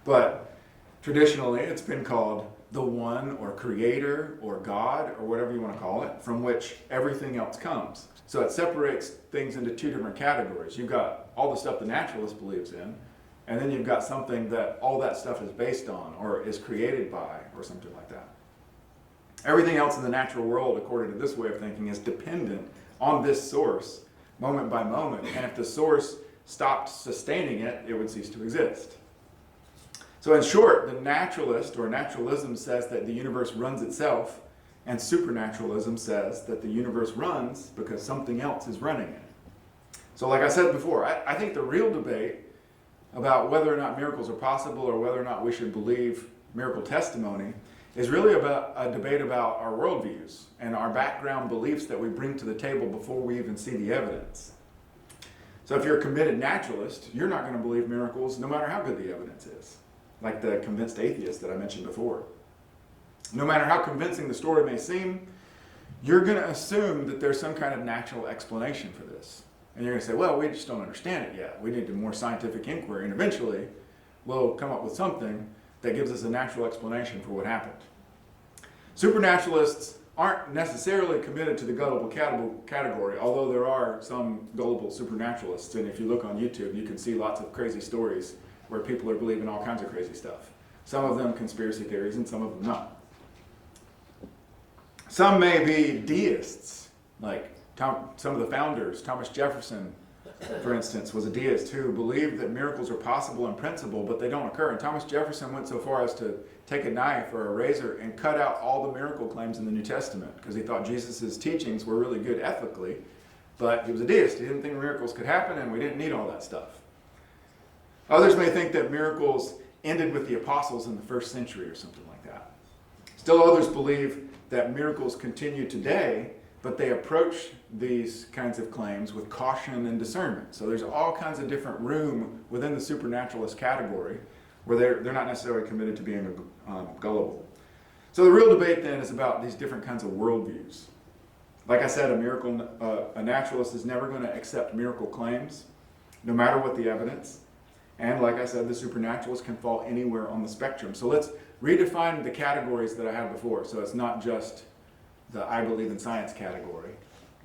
But traditionally, it's been called the one or creator or God or whatever you want to call it, from which everything else comes. So it separates things into two different categories. You've got all the stuff the naturalist believes in, and then you've got something that all that stuff is based on or is created by or something like that. Everything else in the natural world, according to this way of thinking, is dependent on this source moment by moment. And if the source stopped sustaining it, it would cease to exist. So in short, the naturalist or naturalism says that the universe runs itself, and supernaturalism says that the universe runs because something else is running it. So like I said before, I think the real debate about whether or not miracles are possible or whether or not we should believe miracle testimony is really about a debate about our worldviews and our background beliefs that we bring to the table before we even see the evidence. So if you're a committed naturalist, you're not going to believe miracles no matter how good the evidence is, like the convinced atheist that I mentioned before. No matter how convincing the story may seem, you're going to assume that there's some kind of natural explanation for this. And you're going to say, well, we just don't understand it yet. We need a more scientific inquiry, and eventually we'll come up with something that gives us a natural explanation for what happened. Supernaturalists aren't necessarily committed to the gullible category, although there are some gullible supernaturalists, and if you look on YouTube, you can see lots of crazy stories where people are believing all kinds of crazy stuff. Some of them conspiracy theories, and some of them not. Some may be deists, like some of the founders. Thomas Jefferson, for instance, was a deist who believed that miracles are possible in principle, but they don't occur. And Thomas Jefferson went so far as to take a knife or a razor and cut out all the miracle claims in the New Testament because he thought Jesus' teachings were really good ethically, but he was a deist. He didn't think miracles could happen, and we didn't need all that stuff. Others may think that miracles ended with the apostles in the first century or something like that. Still others believe that miracles continue today, but they approach these kinds of claims with caution and discernment. So there's all kinds of different room within the supernaturalist category where they're not necessarily committed to being gullible. So the real debate then is about these different kinds of worldviews. Like I said, a naturalist is never going to accept miracle claims, no matter what the evidence. And like I said, the supernaturalist can fall anywhere on the spectrum. So let's redefine the categories that I had before. So it's not just the I believe in science category,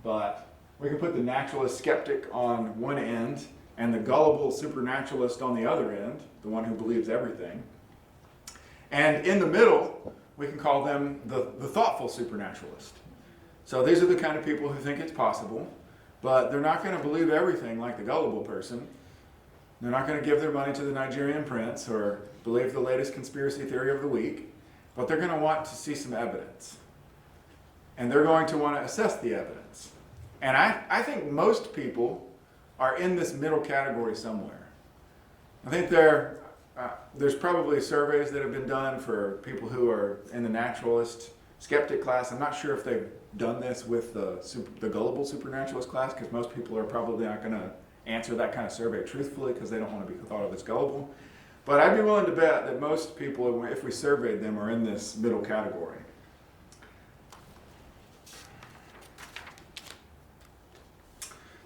but we can put the naturalist skeptic on one end and the gullible supernaturalist on the other end, the one who believes everything. And in the middle, we can call them the thoughtful supernaturalist. So these are the kind of people who think it's possible, but they're not going to believe everything like the gullible person. They're not going to give their money to the Nigerian prince or believe the latest conspiracy theory of the week, but they're going to want to see some evidence. And they're going to want to assess the evidence. And I think most people are in this middle category somewhere. I think there's probably surveys that have been done for people who are in the naturalist skeptic class. I'm not sure if they've done this with the gullible supernaturalist class, because most people are probably not going to answer that kind of survey truthfully because they don't want to be thought of as gullible. But I'd be willing to bet that most people, if we surveyed them, are in this middle category.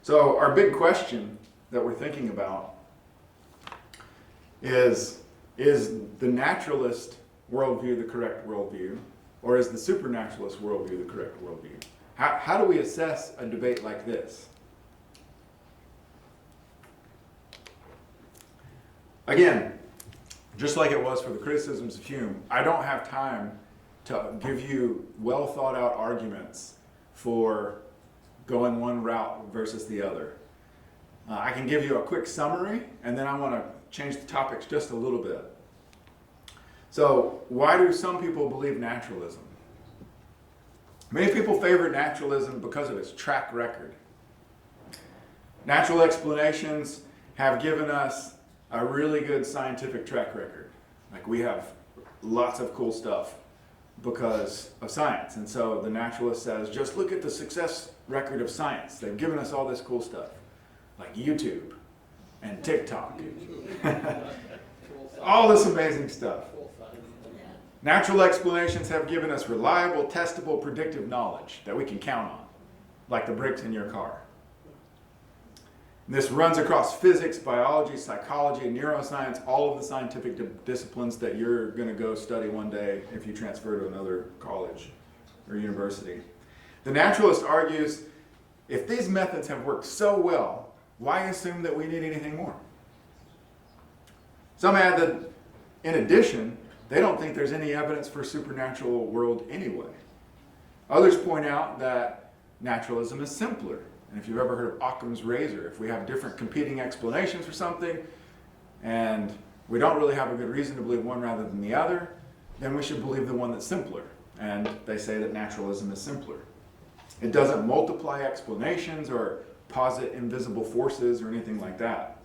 So our big question that we're thinking about is the naturalist worldview the correct worldview, or is the supernaturalist worldview the correct worldview? How do we assess a debate like this? Again, just like it was for the criticisms of Hume, I don't have time to give you well thought out arguments for going one route versus the other. I can give you a quick summary, and then I want to change the topics just a little bit. So, why do some people believe naturalism? Many people favor naturalism because of its track record. Natural explanations have given us a really good scientific track record. Like, we have lots of cool stuff because of science. And so the naturalist says, just look at the success record of science. They've given us all this cool stuff, like YouTube and TikTok. All this amazing stuff. Natural explanations have given us reliable, testable, predictive knowledge that we can count on, like the brakes in your car. This runs across physics, biology, psychology, and neuroscience, all of the scientific disciplines that you're going to go study one day if you transfer to another college or university. The naturalist argues, if these methods have worked so well, why assume that we need anything more? Some add that, in addition, they don't think there's any evidence for a supernatural world anyway. Others point out that naturalism is simpler. And if you've ever heard of Occam's razor, if we have different competing explanations for something, and we don't really have a good reason to believe one rather than the other, then we should believe the one that's simpler. And they say that naturalism is simpler. It doesn't multiply explanations or posit invisible forces or anything like that.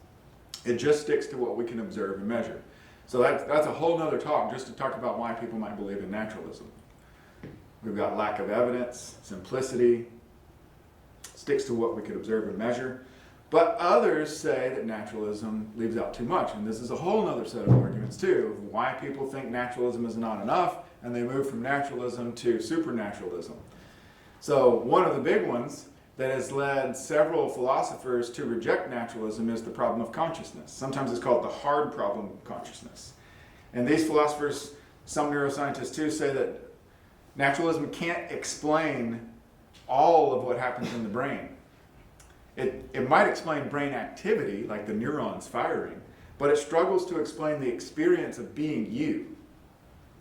It just sticks to what we can observe and measure. So that's a whole nother talk, just to talk about why people might believe in naturalism. We've got lack of evidence, simplicity, sticks to what we could observe and measure. But others say that naturalism leaves out too much. And this is a whole other set of arguments too, of why people think naturalism is not enough, and they move from naturalism to supernaturalism. So one of the big ones that has led several philosophers to reject naturalism is the problem of consciousness. Sometimes it's called the hard problem of consciousness. And these philosophers, some neuroscientists too, say that naturalism can't explain all of what happens in the brain. It might explain brain activity, like the neurons firing, but it struggles to explain the experience of being you.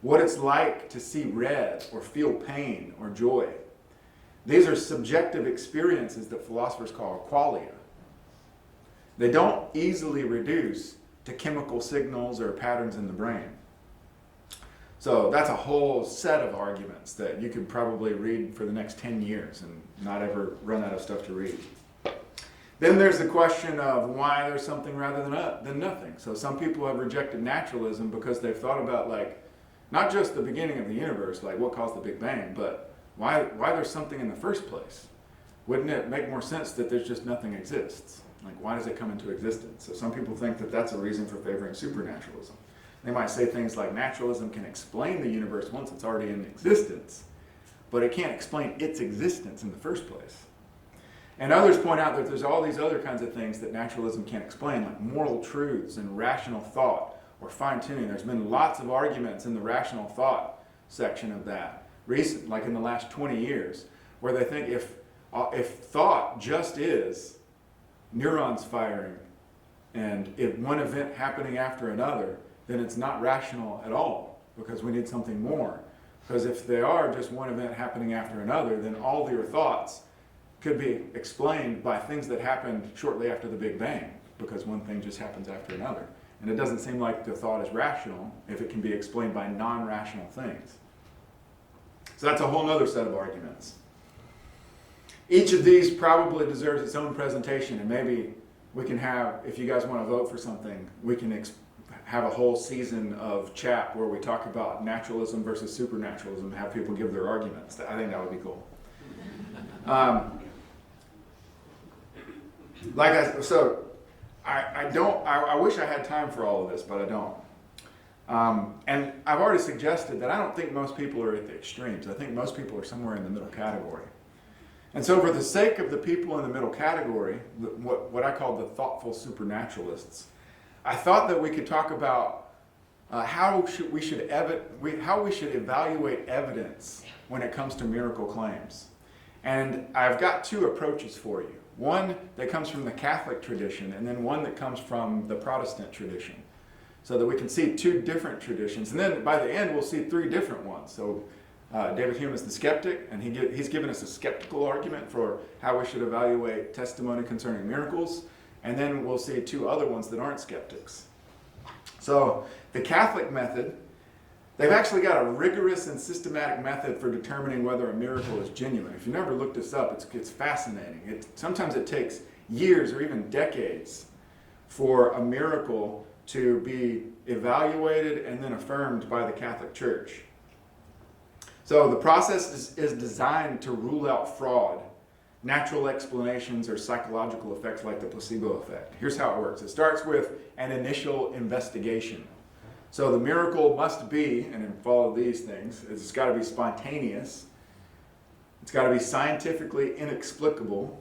What it's like to see red or feel pain or joy. These are subjective experiences that philosophers call qualia. They don't easily reduce to chemical signals or patterns in the brain. So that's a whole set of arguments that you could probably read for the next 10 years and not ever run out of stuff to read. Then there's the question of why there's something rather than nothing. So some people have rejected naturalism because they've thought about, like, not just the beginning of the universe, like what caused the Big Bang, but why there's something in the first place. Wouldn't it make more sense that there's just nothing exists? Like, why does it come into existence? So some people think that that's a reason for favoring supernaturalism. They might say things like naturalism can explain the universe once it's already in existence, but it can't explain its existence in the first place. And others point out that there's all these other kinds of things that naturalism can't explain, like moral truths and rational thought or fine-tuning. There's been lots of arguments in the rational thought section of that, recent, like in the last 20 years, where they think if thought just is neurons firing and if one event happening after another, then it's not rational at all, because we need something more. Because if they are just one event happening after another, then all of your thoughts could be explained by things that happened shortly after the Big Bang, because one thing just happens after another. And it doesn't seem like the thought is rational if it can be explained by non-rational things. So that's a whole other set of arguments. Each of these probably deserves its own presentation, and maybe we can have, if you guys want to vote for something, we can have a whole season of CHAP where we talk about naturalism versus supernaturalism, and have people give their arguments. I think that would be cool. I wish I had time for all of this, but I don't. And I've already suggested that I don't think most people are at the extremes. I think most people are somewhere in the middle category. And so for the sake of the people in the middle category, what I call the thoughtful supernaturalists, I thought that we could talk about how we should evaluate evidence when it comes to miracle claims. And I've got two approaches for you. One that comes from the Catholic tradition, and then one that comes from the Protestant tradition. So that we can see two different traditions. And then by the end, we'll see three different ones. So David Hume is the skeptic, and he's given us a skeptical argument for how we should evaluate testimony concerning miracles. And then we'll see two other ones that aren't skeptics. So the Catholic method, they've actually got a rigorous and systematic method for determining whether a miracle is genuine. If you never looked this up, it's fascinating. Sometimes it takes years or even decades for a miracle to be evaluated and then affirmed by the Catholic Church. So the process is designed to rule out fraud, natural explanations, or psychological effects like the placebo effect. Here's how it works. It starts with an initial investigation. So the miracle must be, and follow these things, it's got to be spontaneous, it's got to be scientifically inexplicable,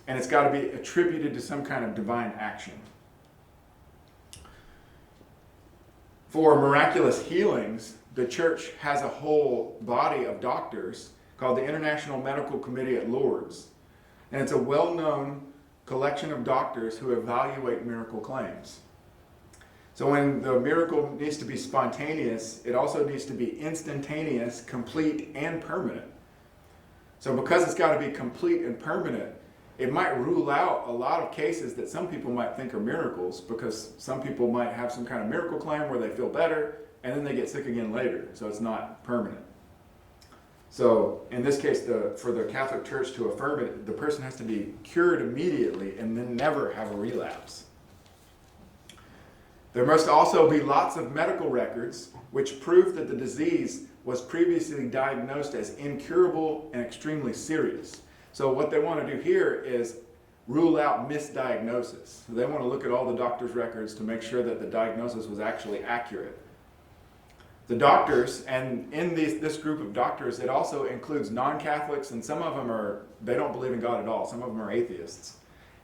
and it's got to be attributed to some kind of divine action. For miraculous healings, the church has a whole body of doctors called the International Medical Committee at Lourdes. And it's a well-known collection of doctors who evaluate miracle claims. So when the miracle needs to be spontaneous, it also needs to be instantaneous, complete, and permanent. So because it's got to be complete and permanent, it might rule out a lot of cases that some people might think are miracles, because some people might have some kind of miracle claim where they feel better and then they get sick again later, so it's not permanent. So in this case, for the Catholic Church to affirm it, the person has to be cured immediately and then never have a relapse. There must also be lots of medical records which prove that the disease was previously diagnosed as incurable and extremely serious. So what they want to do here is rule out misdiagnosis. So they want to look at all the doctor's records to make sure that the diagnosis was actually accurate. The doctors, and in this group of doctors, it also includes non-Catholics, and some of them they don't believe in God at all. Some of them are atheists.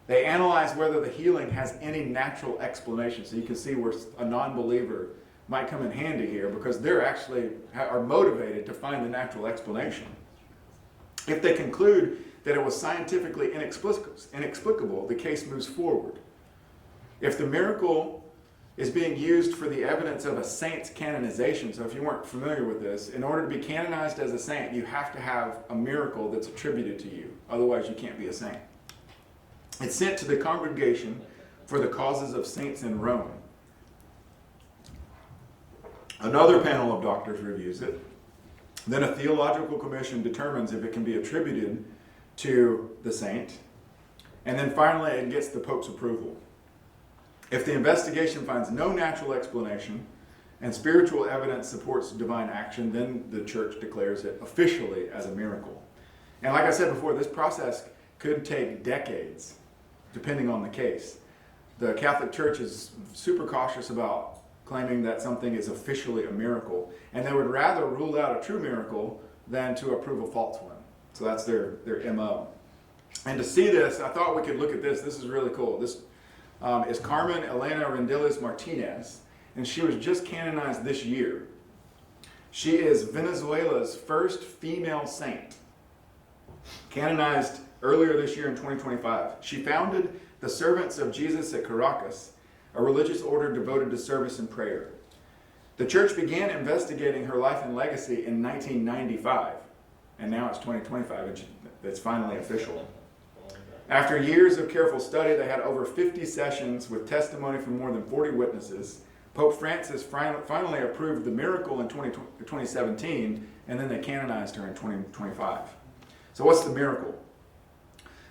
They analyze whether the healing has any natural explanation. So you can see where a non-believer might come in handy here, because they're actually are motivated to find the natural explanation. If they conclude that it was scientifically inexplicable, the case moves forward. If the miracle is being used for the evidence of a saint's canonization, so if you weren't familiar with this, in order to be canonized as a saint, you have to have a miracle that's attributed to you. Otherwise, you can't be a saint. It's sent to the Congregation for the Causes of Saints in Rome. Another panel of doctors reviews it. Then a theological commission determines if it can be attributed to the saint. And then finally, it gets the Pope's approval. If the investigation finds no natural explanation and spiritual evidence supports divine action, then the church declares it officially as a miracle. And like I said before, this process could take decades, depending on the case. The Catholic Church is super cautious about claiming that something is officially a miracle, and they would rather rule out a true miracle than to approve a false one. So that's their MO. And to see this, I thought we could look at this. This is really cool. This is Carmen Elena Rendiles Martinez, and she was just canonized this year. She is Venezuela's first female saint, canonized earlier this year in 2025. She founded the Servants of Jesus at Caracas, a religious order devoted to service and prayer. The church began investigating her life and legacy in 1995, and now it's 2025, and it's finally official. After years of careful study, they had over 50 sessions with testimony from more than 40 witnesses. Pope Francis finally approved the miracle in 2017, and then they canonized her in 2025. So what's the miracle?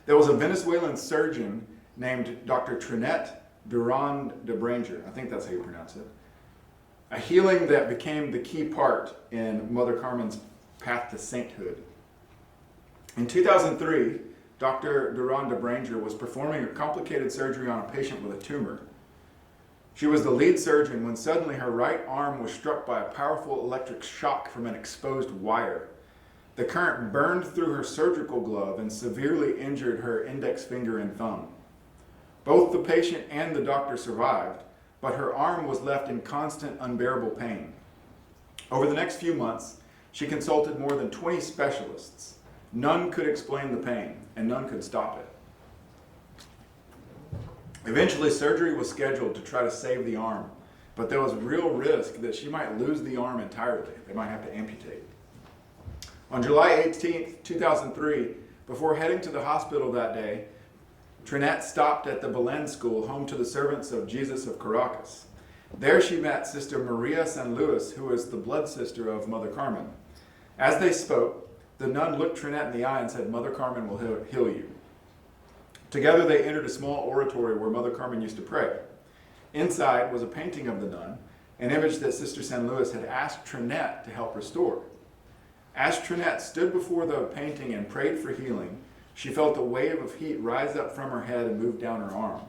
There was a Venezuelan surgeon named Dr. Trinet Durand de Branger, I think that's how you pronounce it, a healing that became the key part in Mother Carmen's path to sainthood. In 2003, Dr. Durand de Branger was performing a complicated surgery on a patient with a tumor. She was the lead surgeon when suddenly her right arm was struck by a powerful electric shock from an exposed wire. The current burned through her surgical glove and severely injured her index finger and thumb. Both the patient and the doctor survived, but her arm was left in constant, unbearable pain. Over the next few months, she consulted more than 20 specialists. None could explain the pain, and none could stop it. Eventually, surgery was scheduled to try to save the arm, but there was real risk that she might lose the arm entirely. They might have to amputate. On July 18, 2003, before heading to the hospital that day, Trinette stopped at the Belen School, home to the Servants of Jesus of Caracas. There she met Sister Maria San Luis, who is the blood sister of Mother Carmen. As they spoke, the nun looked Trinette in the eye and said, "Mother Carmen will heal you." Together they entered a small oratory where Mother Carmen used to pray. Inside was a painting of the nun, an image that Sister San Luis had asked Trinette to help restore. As Trinette stood before the painting and prayed for healing, she felt a wave of heat rise up from her head and move down her arm.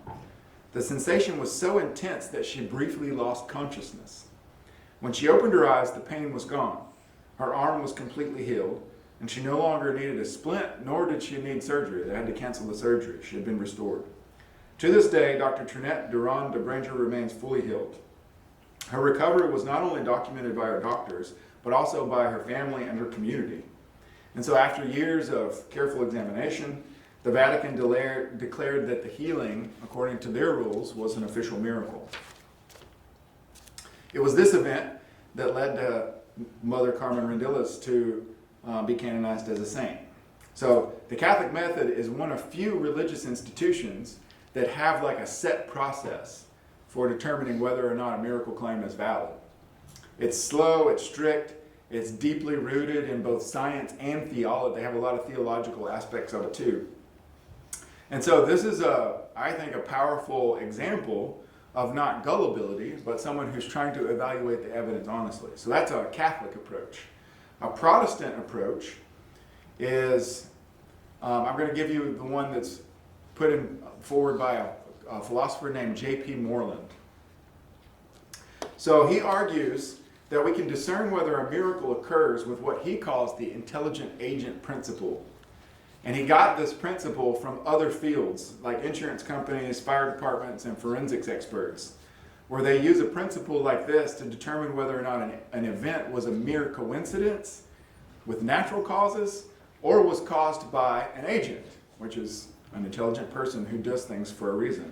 The sensation was so intense that she briefly lost consciousness. When she opened her eyes, the pain was gone. Her arm was completely healed, and she no longer needed a splint, nor did she need surgery. They had to cancel the surgery. She had been restored. To this day, Dr. Trinette Durand de Branger remains fully healed. Her recovery was not only documented by her doctors, but also by her family and her community. And so after years of careful examination, the Vatican declared that the healing, according to their rules, was an official miracle. It was this event that led to Mother Carmen Rendiles to be canonized as a saint. So the Catholic method is one of few religious institutions that have like a set process for determining whether or not a miracle claim is valid. It's slow, it's strict, it's deeply rooted in both science and theology. They have a lot of theological aspects of it too. And so this is, I think, a powerful example of not gullibility, but someone who's trying to evaluate the evidence honestly. So that's a Catholic approach. A Protestant approach is, I'm going to give you the one that's put forward by a philosopher named J.P. Moreland. So he argues that we can discern whether a miracle occurs with what he calls the intelligent agent principle. And he got this principle from other fields, like insurance companies, fire departments, and forensics experts, where they use a principle like this to determine whether or not an event was a mere coincidence with natural causes or was caused by an agent, which is an intelligent person who does things for a reason.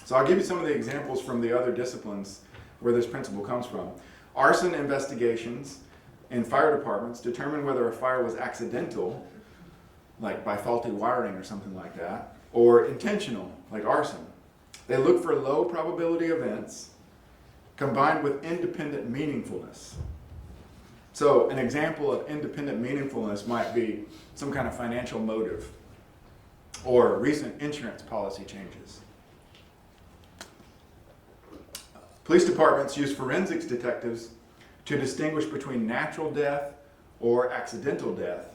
So I'll give you some of the examples from the other disciplines where this principle comes from. Arson investigations in fire departments determine whether a fire was accidental, like by faulty wiring or something like that, or intentional, like arson. They look for low probability events combined with independent meaningfulness. So an example of independent meaningfulness might be some kind of financial motive or recent insurance policy changes. Police departments use forensics detectives to distinguish between natural death or accidental death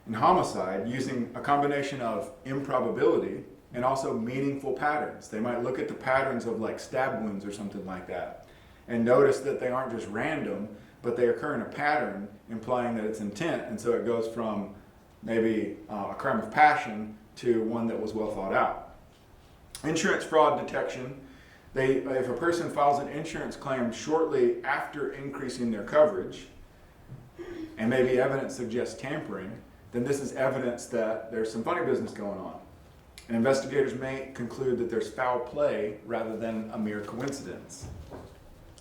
and homicide using a combination of improbability and also meaningful patterns. They might look at the patterns of like stab wounds or something like that and notice that they aren't just random, but they occur in a pattern implying that it's intent, and so it goes from maybe a crime of passion to one that was well thought out. Insurance fraud detection. If a person files an insurance claim shortly after increasing their coverage, and maybe evidence suggests tampering, then this is evidence that there's some funny business going on. And investigators may conclude that there's foul play rather than a mere coincidence.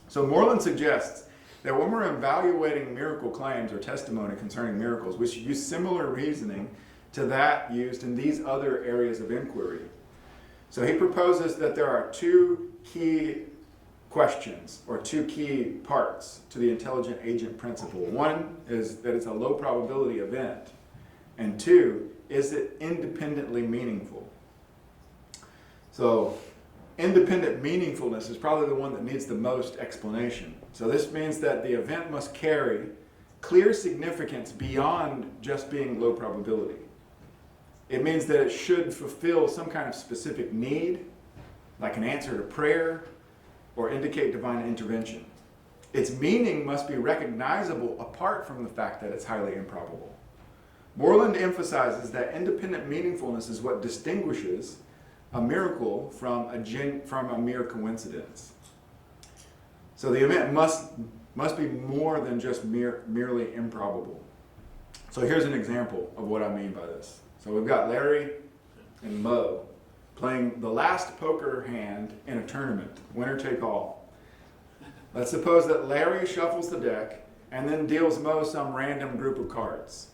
So Moreland suggests that when we're evaluating miracle claims or testimony concerning miracles, we should use similar reasoning to that used in these other areas of inquiry. So he proposes that there are two key questions or two key parts to the intelligent agent principle. One is that it's a low probability event, and two, is it independently meaningful? So independent meaningfulness is probably the one that needs the most explanation. So this means that the event must carry clear significance beyond just being low probability. It means that it should fulfill some kind of specific need, like an answer to prayer, or indicate divine intervention. Its meaning must be recognizable apart from the fact that it's highly improbable. Moreland emphasizes that independent meaningfulness is what distinguishes a miracle from a mere coincidence. So the event must be more than just merely improbable. So here's an example of what I mean by this. So we've got Larry and Mo playing the last poker hand in a tournament, winner take all. Let's suppose that Larry shuffles the deck and then deals Mo some random group of cards.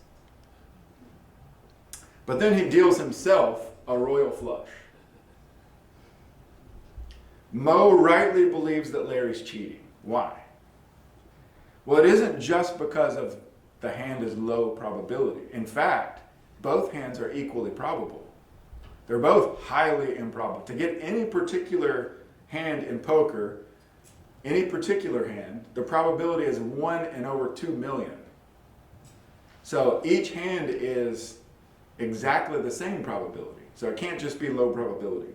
But then he deals himself a royal flush. Mo rightly believes that Larry's cheating. Why? Well, it isn't just because of the hand is low probability. In fact, both hands are equally probable. They're both highly improbable. To get any particular hand in poker, any particular hand, the probability is 1 in over 2 million. So each hand is exactly the same probability. So it can't just be low probability.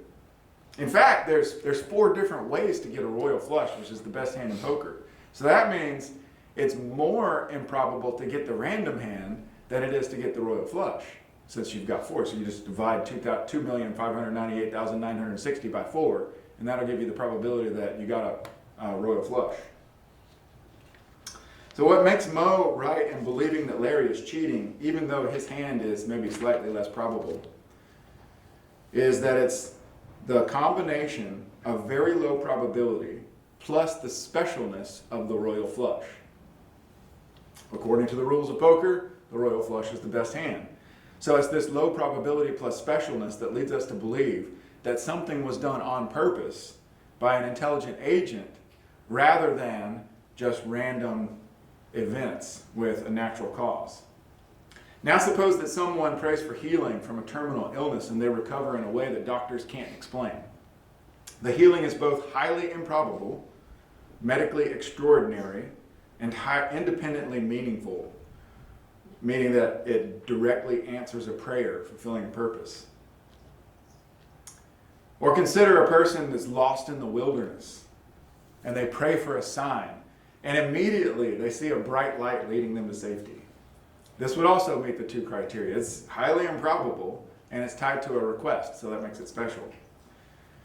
In fact, there's 4 different ways to get a royal flush, which is the best hand in poker. So that means it's more improbable to get the random hand than it is to get the royal flush, since you've got 4. So you just divide 2,598,960 by 4, and that'll give you the probability that you got a royal flush. So what makes Mo right in believing that Larry is cheating, even though his hand is maybe slightly less probable, is that it's the combination of very low probability plus the specialness of the royal flush. According to the rules of poker, the royal flush is the best hand. So it's this low probability plus specialness that leads us to believe that something was done on purpose by an intelligent agent rather than just random events with a natural cause. Now suppose that someone prays for healing from a terminal illness and they recover in a way that doctors can't explain. The healing is both highly improbable, medically extraordinary, and independently meaningful, meaning that it directly answers a prayer, fulfilling a purpose. Or consider a person that's lost in the wilderness and they pray for a sign, and immediately they see a bright light leading them to safety. This would also meet the 2 criteria. It's highly improbable and it's tied to a request, so that makes it special.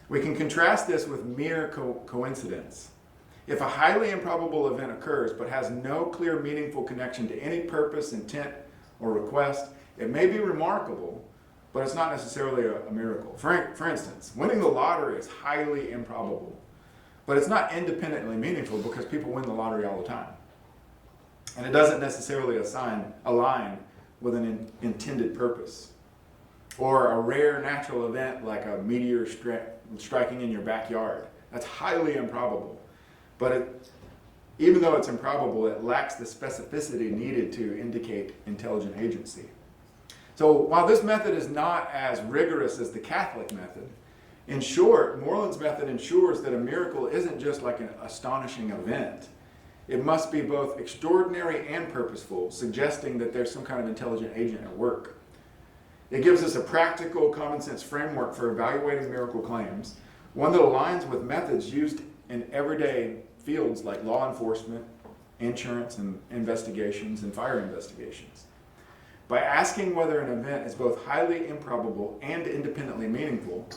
We can contrast this with mere coincidence. If a highly improbable event occurs but has no clear meaningful connection to any purpose, intent, or request, it may be remarkable, but it's not necessarily a miracle. For instance, winning the lottery is highly improbable, but it's not independently meaningful because people win the lottery all the time. And it doesn't necessarily align with an intended purpose. Or a rare natural event like a meteor striking in your backyard. That's highly improbable. But even though it's improbable, it lacks the specificity needed to indicate intelligent agency. So while this method is not as rigorous as the Catholic method, in short, Moreland's method ensures that a miracle isn't just like an astonishing event. It must be both extraordinary and purposeful, suggesting that there's some kind of intelligent agent at work. It gives us a practical, common sense framework for evaluating miracle claims, one that aligns with methods used in everyday fields like law enforcement, insurance and investigations, and fire investigations. By asking whether an event is both highly improbable and independently meaningful,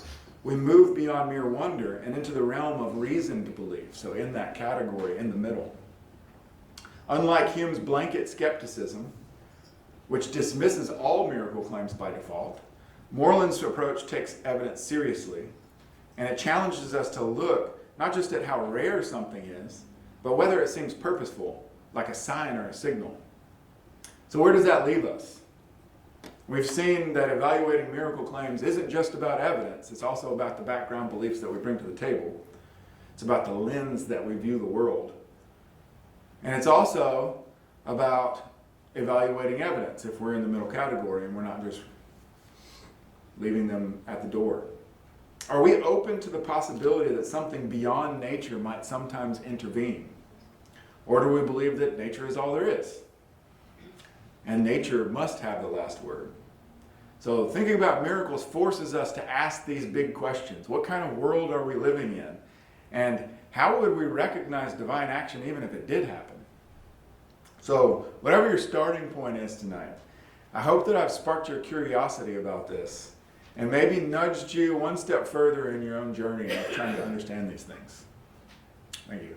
we move beyond mere wonder and into the realm of reasoned belief, so in that category, in the middle. Unlike Hume's blanket skepticism, which dismisses all miracle claims by default, Moreland's approach takes evidence seriously, and it challenges us to look not just at how rare something is, but whether it seems purposeful, like a sign or a signal. So where does that leave us? We've seen that evaluating miracle claims isn't just about evidence, it's also about the background beliefs that we bring to the table. It's about the lens that we view the world. And it's also about evaluating evidence if we're in the middle category and we're not just leaving them at the door. Are we open to the possibility that something beyond nature might sometimes intervene? Or do we believe that nature is all there is? And nature must have the last word. So thinking about miracles forces us to ask these big questions. What kind of world are we living in? And how would we recognize divine action even if it did happen? So whatever your starting point is tonight, I hope that I've sparked your curiosity about this and maybe nudged you one step further in your own journey of trying to understand these things. Thank you.